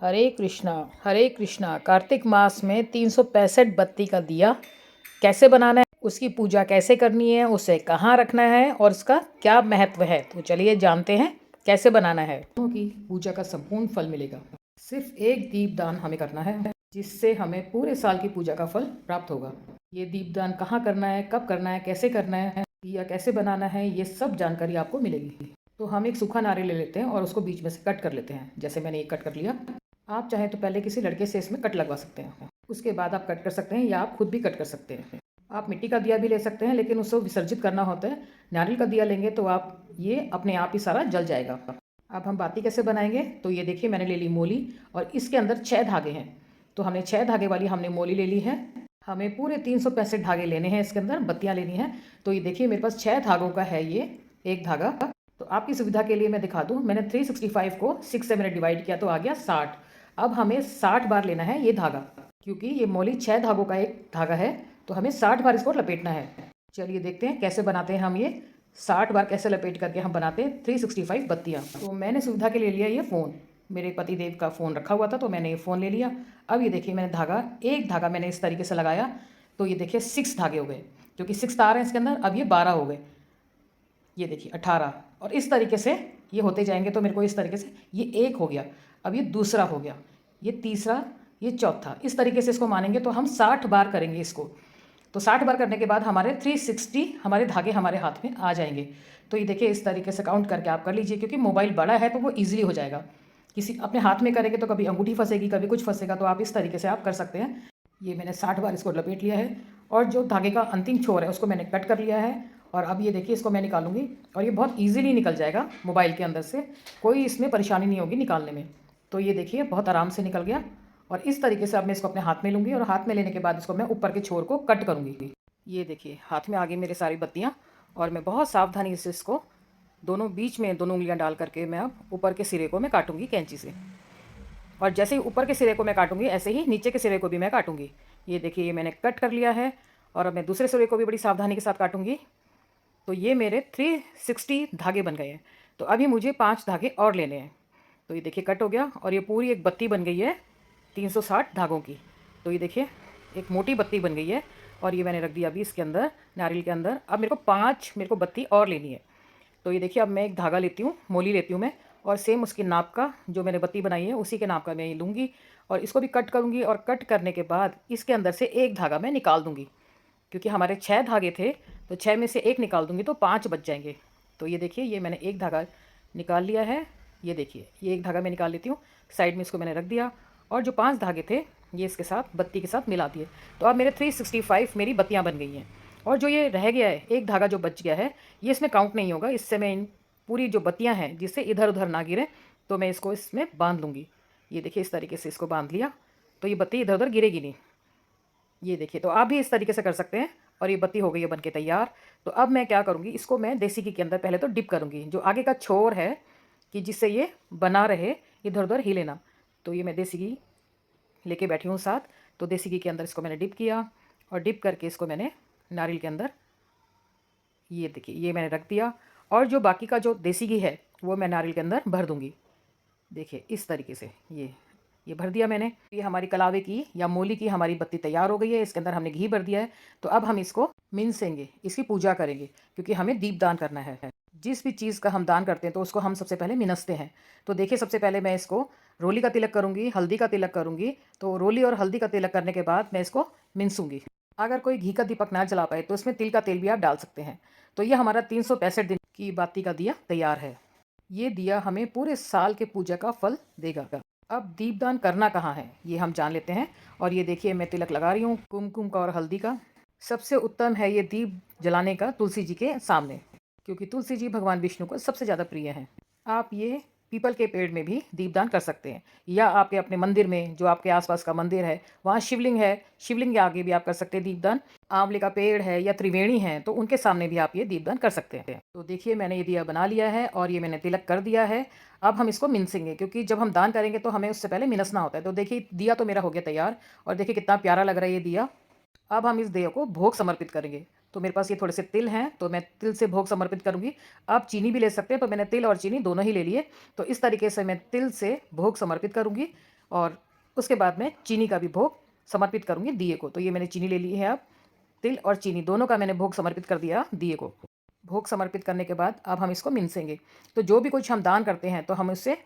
हरे कृष्णा। कार्तिक मास में 365 बत्ती का दिया कैसे बनाना है, उसकी पूजा कैसे करनी है, उसे कहाँ रखना है और उसका क्या महत्व है, तो चलिए जानते हैं कैसे बनाना है। क्योंकि पूजा का संपूर्ण फल मिलेगा। सिर्फ एक दीपदान हमें करना है, जिससे हमें पूरे साल की पूजा का फल प्राप्त होगा। ये दीपदान कहाँ करना है, कब करना है, कैसे करना है, दिया कैसे बनाना है, ये सब जानकारी आपको मिलेगी। तो हम एक सूखा नारियल ले लेते हैं और उसको बीच में से कट कर लेते हैं। जैसे मैंने एक कट कर लिया। आप चाहें तो पहले किसी लड़के से इसमें कट लगवा सकते हैं। उसके बाद आप कट कर सकते हैं या आप खुद भी कट कर सकते हैं। आप मिट्टी का दिया भी ले सकते हैं, लेकिन उसको विसर्जित करना होता है। नारियल का दिया लेंगे तो आप ये अपने आप ही सारा जल जाएगा। अब हम बाती कैसे बनाएंगे, तो ये देखिए मैंने ले ली मोली और इसके अंदर 6 धागे हैं। तो हमने 6 धागे वाली हमने मोली ले ली है। हमें पूरे 365 धागे लेने हैं, इसके अंदर बत्तियाँ लेनी हैं। तो ये देखिए मेरे पास 6 धागों का है ये एक धागा। तो आपकी सुविधा के लिए मैं दिखा दूँ, मैंने 365 को 6 से मैंने डिवाइड किया तो आ गया 60। अब हमें 60 बार लेना है ये धागा, क्योंकि ये मोली 6 धागों का एक धागा है, तो हमें 60 बार इसको लपेटना है। चलिए देखते हैं कैसे बनाते हैं हम ये 60 बार कैसे लपेट करके हम बनाते हैं 365 बत्तियाँ। तो मैंने सुविधा के लिए लिया ये फ़ोन, मेरे पति देव का फ़ोन रखा हुआ था तो मैंने ये फ़ोन ले लिया। अब ये देखिए मैंने धागा, एक धागा मैंने इस तरीके से लगाया तो ये देखिए 6 धागे हो गए, क्योंकि 6 तार हैं इसके अंदर। अब ये 12 हो गए, ये देखिए 18, और इस तरीके से ये होते जाएंगे। तो मेरे को इस तरीके से ये एक हो गया, अब ये दूसरा हो गया, ये तीसरा, ये चौथा। इस तरीके से इसको मानेंगे तो हम 60 बार करेंगे इसको। तो 60 बार करने के बाद हमारे 360 हमारे धागे हमारे हाथ में आ जाएंगे। तो ये देखिए इस तरीके से काउंट करके आप कर लीजिए, क्योंकि मोबाइल बड़ा है तो वो ईजिली हो जाएगा। किसी अपने हाथ में करेंगे तो कभी अंगूठी फंसेगी, कभी कुछ फंसेगा, तो आप इस तरीके से आप कर सकते हैं। ये मैंने 60 बार इसको लपेट लिया है और जो धागे का अंतिम छोर है उसको मैंने कट कर लिया है। और अब ये देखिए इसको मैं निकालूंगी और ये बहुत ईजिली निकल जाएगा मोबाइल के अंदर से, कोई इसमें परेशानी नहीं होगी निकालने में। तो ये देखिए बहुत आराम से निकल गया। और इस तरीके से अब मैं इसको अपने हाथ में लूँगी और हाथ में लेने के बाद इसको मैं ऊपर के छोर को कट करूँगी। ये देखिए हाथ में आ गई मेरे सारी बत्तियाँ, और मैं बहुत सावधानी से इसको दोनों बीच में दोनों उंगलियाँ डाल करके मैं अब ऊपर के सिरे को मैं काटूँगी कैंची से। और जैसे ही ऊपर के सिरे को मैं काटूँगी, ऐसे ही नीचे के सिरे को भी मैं काटूँगी। ये देखिए ये मैंने कट कर लिया है, और अब मैं दूसरे सिरे को भी बड़ी सावधानी के साथ काटूँगी। तो ये मेरे 360 धागे बन गए हैं। तो अभी मुझे 5 धागे और लेने हैं। तो ये देखिए कट हो गया और ये पूरी एक बत्ती बन गई है 360 धागों की। तो ये देखिए एक मोटी बत्ती बन गई है, और ये मैंने रख दिया अभी इसके अंदर, नारियल के अंदर। अब मेरे को 5 बत्ती और लेनी है। तो ये देखिए अब मैं एक धागा लेती हूँ, मोली लेती हूँ मैं, और सेम उसकी नाप का जो मैंने बत्ती बनाई है उसी के नाप का मैं ये लूँगी, और इसको भी कट करूँगी। और कट करने के बाद इसके अंदर से एक धागा मैं निकाल दूँगी, क्योंकि हमारे 6 धागे थे तो 6 में से एक निकाल दूँगी तो 5 बच जाएंगे। तो ये देखिए ये मैंने एक धागा निकाल लिया है। ये देखिए ये एक धागा मैं निकाल लेती हूँ, साइड में इसको मैंने रख दिया, और जो 5 धागे थे ये इसके साथ बत्ती के साथ मिला दिए। तो अब मेरे 365 मेरी बत्तियाँ बन गई हैं। और जो ये रह गया है एक धागा जो बच गया है, ये इसमें काउंट नहीं होगा। इससे मैं इन पूरी जो बत्तियाँ हैं जिससे इधर उधर ना गिरे, तो मैं इसको इसमें बांध लूँगी। ये देखिए इस तरीके से इसको बांध लिया, तो ये बत्ती इधर उधर गिरेगी नहीं। ये देखिए तो आप भी इस तरीके से कर सकते हैं। और ये बत्ती हो गई है बनके तैयार। तो अब मैं क्या करूँगी, इसको मैं देसी घी के अंदर पहले तो डिप करूँगी। जो आगे का छोर है कि जिससे ये बना रहे, इधर उधर हिले ना। तो ये मैं देसी घी लेके बैठी हूँ साथ। तो देसी घी के अंदर इसको मैंने डिप किया, और डिप करके इसको मैंने नारियल के अंदर, ये देखिए ये मैंने रख दिया। और जो बाकी का जो देसी घी है वो मैं नारियल के अंदर भर दूँगी। देखिए इस तरीके से ये भर दिया मैंने। ये हमारी कलावे की या मूली की हमारी बत्ती तैयार हो गई है। इसके अंदर हमने घी भर दिया है। तो अब हम इसको मिनसेंगे, इसकी पूजा करेंगे, क्योंकि हमें दीप दान करना है। जिस भी चीज़ का हम दान करते हैं तो उसको हम सबसे पहले मिनसते हैं। तो देखिए सबसे पहले मैं इसको रोली का तिलक करूँगी, हल्दी का तिलक करूँगी। तो रोली और हल्दी का तिलक करने के बाद मैं इसको मिनसूँगी। अगर कोई घी का दीपक ना जला पाए तो इसमें तिल का तेल भी आप डाल सकते हैं। तो ये हमारा 365 दिन की बाती का दिया तैयार है। ये दिया हमें पूरे साल के पूजा का फल देगा। अब दीपदान करना कहाँ है ये हम जान लेते हैं। और ये देखिए मैं तिलक लगा रही हूँ कुमकुम का और हल्दी का। सबसे उत्तम है ये दीप जलाने का तुलसी जी के सामने, क्योंकि तुलसी जी भगवान विष्णु को सबसे ज़्यादा प्रिय हैं। आप ये पीपल के पेड़ में भी दीपदान कर सकते हैं, या आपके अपने मंदिर में जो आपके आसपास का मंदिर है वहाँ शिवलिंग है, शिवलिंग के आगे भी आप कर सकते हैं दीपदान। आंवले का पेड़ है या त्रिवेणी है तो उनके सामने भी आप ये दीपदान कर सकते हैं। तो देखिए मैंने ये दिया बना लिया है और ये मैंने तिलक कर दिया है। अब हम इसको मिनसेंगे, क्योंकि जब हम दान करेंगे तो हमें उससे पहले मिनसना होता है। तो देखिए दिया तो मेरा हो गया तैयार, और देखिए कितना प्यारा लग रहा है ये दिया। अब हम इस दिया को भोग समर्पित करेंगे। तो मेरे पास ये थोड़े से तिल हैं तो मैं तिल से भोग समर्पित करूँगी। आप चीनी भी ले सकते हैं, तो मैंने तिल और चीनी दोनों ही ले लिए। तो इस तरीके से मैं तिल से भोग समर्पित करूँगी। और उसके बाद मैं चीनी का भी भोग समर्पित करूँगी दिए को। तो ये मैंने चीनी ले ली है। अब तिल और चीनी दोनों का मैंने भोग समर्पित कर दिया दिए को। भोग समर्पित करने के बाद अब हम इसको मिनसेंगे। तो जो भी कुछ हम दान करते हैं तो हम उससे,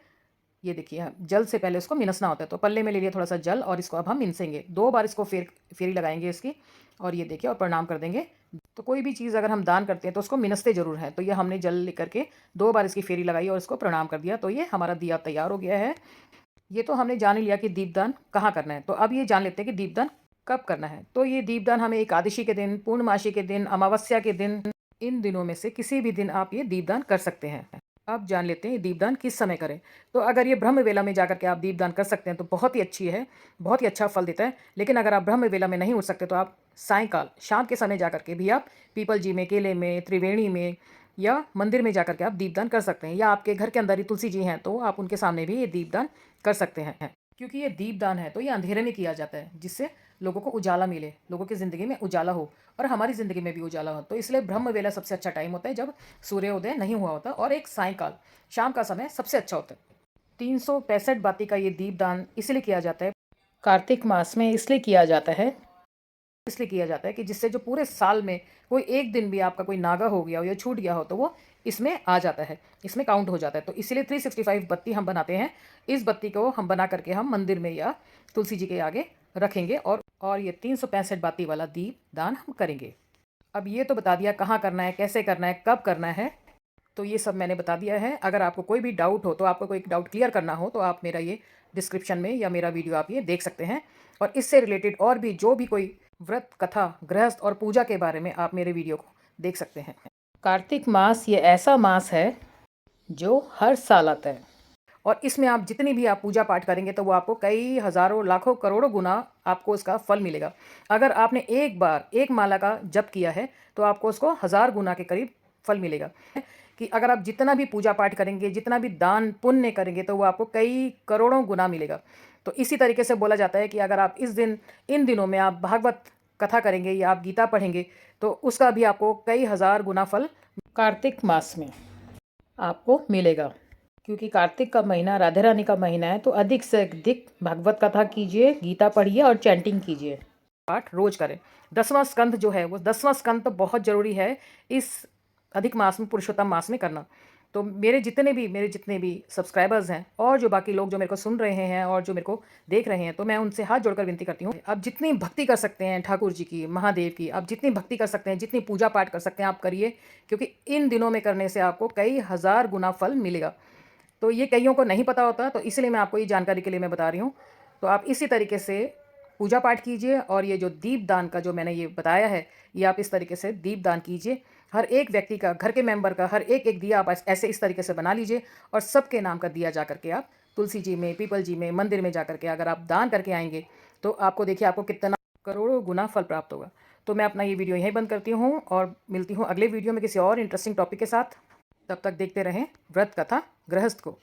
ये देखिए, जल से पहले उसको मिनसना होता है। तो पल्ले में ले लिया थोड़ा सा जल और इसको अब हम मिनसेंगे। 2 बार इसको फेरी लगाएंगे इसकी, और ये देखिए, और प्रणाम कर देंगे। तो कोई भी चीज़ अगर हम दान करते हैं तो उसको मिनसते ज़रूर हैं। तो ये हमने जल लेकर के 2 बार इसकी फेरी लगाई और इसको प्रणाम कर दिया। तो ये हमारा दिया तैयार हो गया है। ये तो हमने जान ही लिया कि दीपदान कहाँ करना है। तो अब ये जान लेते हैं कि दीपदान कब करना है। तो ये दीपदान हमें एकादशी के दिन, पूर्णमासी के दिन, अमावस्या के दिन, इन दिनों में से किसी भी दिन आप ये दीपदान कर सकते हैं। अब जान लेते हैं दीपदान किस समय करें। तो अगर ये ब्रह्म वेला में जाकर के आप दीपदान कर सकते हैं तो बहुत ही अच्छी है, बहुत ही अच्छा फल देता है। लेकिन अगर आप ब्रह्म वेला में नहीं उठ सकते तो आप सायंकाल, शाम के समय जाकर के भी आप पीपल जी में, केले में, त्रिवेणी में या मंदिर में जाकर के आप दीपदान कर सकते हैं। या आपके घर के अंदर ही तुलसी जी हैं तो आप उनके सामने भी ये दीपदान कर सकते हैं। क्योंकि ये दीपदान है तो ये अंधेरे में किया जाता है, जिससे लोगों को उजाला मिले, लोगों की ज़िंदगी में उजाला हो और हमारी ज़िंदगी में भी उजाला हो। तो इसलिए ब्रह्म वेला सबसे अच्छा टाइम होता है जब सूर्योदय नहीं हुआ होता, और एक सायंकाल, शाम का समय सबसे अच्छा होता है। 365 बाती का ये दीपदान इसलिए किया जाता है, कार्तिक मास में इसलिए किया जाता है, कि जिससे जो पूरे साल में कोई एक दिन भी आपका कोई नागा हो गया हो या छूट गया हो तो वो इसमें आ जाता है, इसमें काउंट हो जाता है। तो इसलिए 365 बत्ती हम बनाते हैं। इस बत्ती को हम बना करके हम मंदिर में या तुलसी जी के आगे रखेंगे और ये 365 बाती वाला दीप दान हम करेंगे। अब ये तो बता दिया कहाँ करना है, कैसे करना है, कब करना है, तो ये सब मैंने बता दिया है। अगर आपको कोई भी डाउट हो, तो आपको कोई डाउट क्लियर करना हो तो आप मेरा ये डिस्क्रिप्शन में या मेरा वीडियो आप ये देख सकते हैं। और इससे रिलेटेड और भी जो भी कोई व्रत, कथा, गृहस्थ और पूजा के बारे में आप मेरे वीडियो को देख सकते हैं। कार्तिक मास ये ऐसा मास है जो हर साल आता है, और इसमें आप जितनी भी आप पूजा पाठ करेंगे तो वो आपको कई हज़ारों, लाखों, करोड़ों गुना आपको इसका फल मिलेगा। अगर आपने एक बार एक माला का जप किया है तो आपको उसको 1000 गुना के करीब फल मिलेगा। कि अगर आप जितना भी पूजा पाठ करेंगे, जितना भी दान पुण्य करेंगे तो वो आपको कई करोड़ों गुना मिलेगा। तो इसी तरीके से बोला जाता है कि अगर आप इन दिनों में आप भागवत कथा करेंगे या आप गीता पढ़ेंगे तो उसका भी आपको कई हज़ार गुना फल कार्तिक मास में आपको मिलेगा। क्योंकि कार्तिक का महीना राधे रानी का महीना है, तो अधिक से अधिक भागवत कथा कीजिए, गीता पढ़िए और चैंटिंग कीजिए। पाठ रोज करें। 10वां स्कंद जो है वो 10वां स्कंद तो बहुत ज़रूरी है इस अधिक मास में, पुरुषोत्तम मास में करना। तो मेरे जितने भी सब्सक्राइबर्स हैं और जो बाकी लोग जो मेरे को सुन रहे हैं और जो मेरे को देख रहे हैं, तो मैं उनसे हाथ जोड़कर विनती करती हूँ, आप जितनी भक्ति कर सकते हैं ठाकुर जी की, महादेव की, आप जितनी भक्ति कर सकते हैं, जितनी पूजा पाठ कर सकते हैं आप करिए। क्योंकि इन दिनों में करने से आपको कई हज़ार गुना फल मिलेगा। तो ये कईयों को नहीं पता होता, तो इसलिए मैं आपको ये जानकारी के लिए मैं बता रही हूँ। तो आप इसी तरीके से पूजा पाठ कीजिए, और ये जो दीपदान का जो मैंने ये बताया है, ये आप इस तरीके से दीपदान कीजिए। हर एक व्यक्ति का, घर के मेंबर का हर एक दिया आप ऐसे इस तरीके से बना लीजिए, और सबके नाम का दिया जा करके आप तुलसी जी में, पीपल जी में, मंदिर में जा करके अगर आप दान करके आएंगे तो आपको देखिए आपको कितना करोड़ों गुना फल प्राप्त होगा। तो मैं अपना ये वीडियो यहीं बंद करती हूँ और मिलती हूँ अगले वीडियो में किसी और इंटरेस्टिंग टॉपिक के साथ। तब तक देखते रहें व्रत कथा गृहस्थ को।